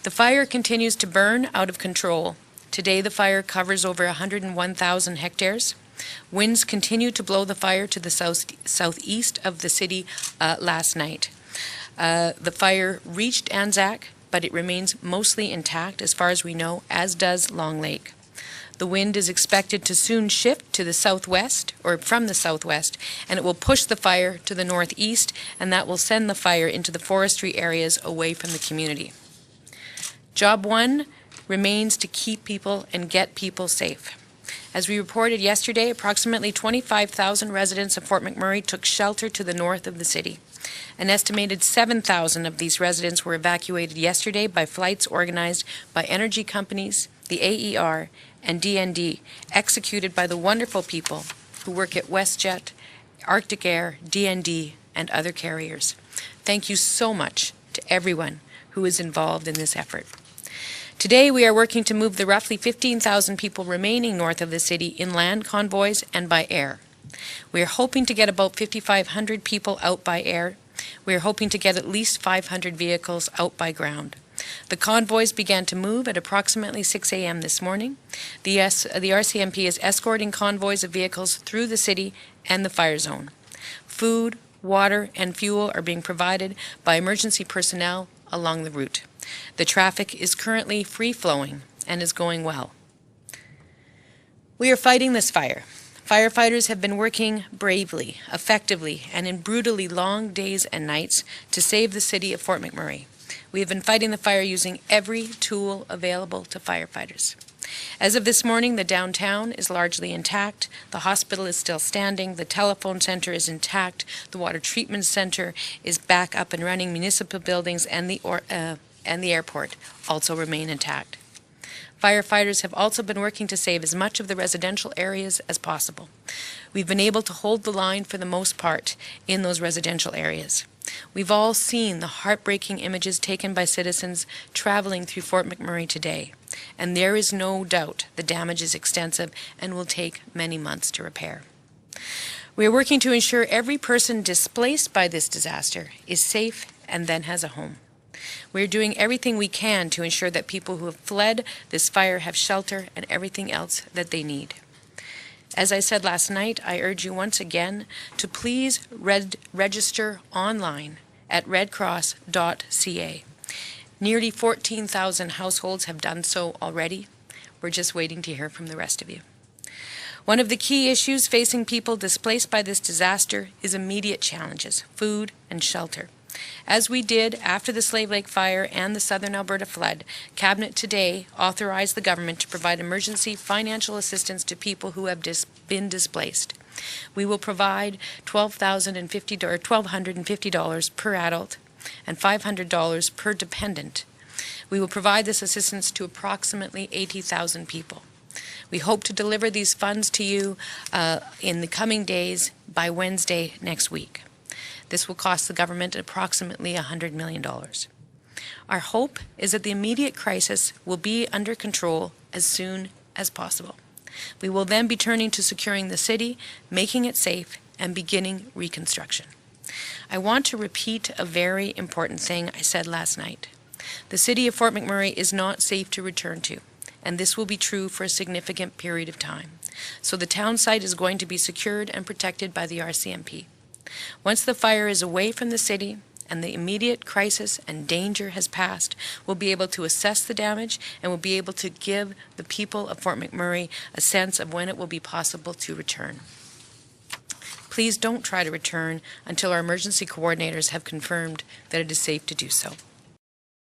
The fire continues to burn out of control. Today, the fire covers over 101,000 hectares. Winds continue to blow the fire to the southeast of the city last night. The fire reached Anzac, but it remains mostly intact as far as we know, as does Long Lake. The wind is expected to soon shift to the southwest, or from the southwest, and it will push the fire to the northeast, and that will send the fire into the forestry areas away from the community. Job one remains to keep people and get people safe. As we reported yesterday, approximately 25,000 residents of Fort McMurray took shelter to the north of the city. An estimated 7,000 of these residents were evacuated yesterday by flights organized by energy companies, the AER, and DND, executed by the wonderful people who work at WestJet, Arctic Air, DND, and other carriers. Thank you so much to everyone who is involved in this effort. Today, we are working to move the roughly 15,000 people remaining north of the city in land convoys and by air. We are hoping to get about 5,500 people out by air. We are hoping to get at least 500 vehicles out by ground. The convoys began to move at approximately 6 a.m. this morning. The RCMP is escorting convoys of vehicles through the city and the fire zone. Food, water, and fuel are being provided by emergency personnel along the route. The traffic is currently free-flowing and is going well. We are fighting this fire. Firefighters have been working bravely, effectively, and in brutally long days and nights to save the city of Fort McMurray. We have been fighting the fire using every tool available to firefighters. As of this morning, the downtown is largely intact, the hospital is still standing, the telephone center is intact, the water treatment center is back up and running, municipal buildings and the airport also remain intact. Firefighters have also been working to save as much of the residential areas as possible. We've been able to hold the line for the most part in those residential areas. We've all seen the heartbreaking images taken by citizens traveling through Fort McMurray today, and there is no doubt the damage is extensive and will take many months to repair. We are working to ensure every person displaced by this disaster is safe and then has a home. We are doing everything we can to ensure that people who have fled this fire have shelter and everything else that they need. As I said last night, I urge you once again to please register online at redcross.ca. Nearly 14,000 households have done so already. We're just waiting to hear from the rest of you. One of the key issues facing people displaced by this disaster is immediate challenges, food and shelter. As we did after the Slave Lake fire and the southern Alberta flood, Cabinet today authorized the government to provide emergency financial assistance to people who have been displaced. We will provide $1,250 per adult and $500 per dependent. We will provide this assistance to approximately 80,000 people. We hope to deliver these funds to you in the coming days by Wednesday next week. This will cost the government approximately $100 million. Our hope is that the immediate crisis will be under control as soon as possible. We will then be turning to securing the city, making it safe, and beginning reconstruction. I want to repeat a very important thing I said last night. The city of Fort McMurray is not safe to return to, and this will be true for a significant period of time. So the town site is going to be secured and protected by the RCMP. Once the fire is away from the city and the immediate crisis and danger has passed, we'll be able to assess the damage and we'll be able to give the people of Fort McMurray a sense of when it will be possible to return. Please don't try to return until our emergency coordinators have confirmed that it is safe to do so.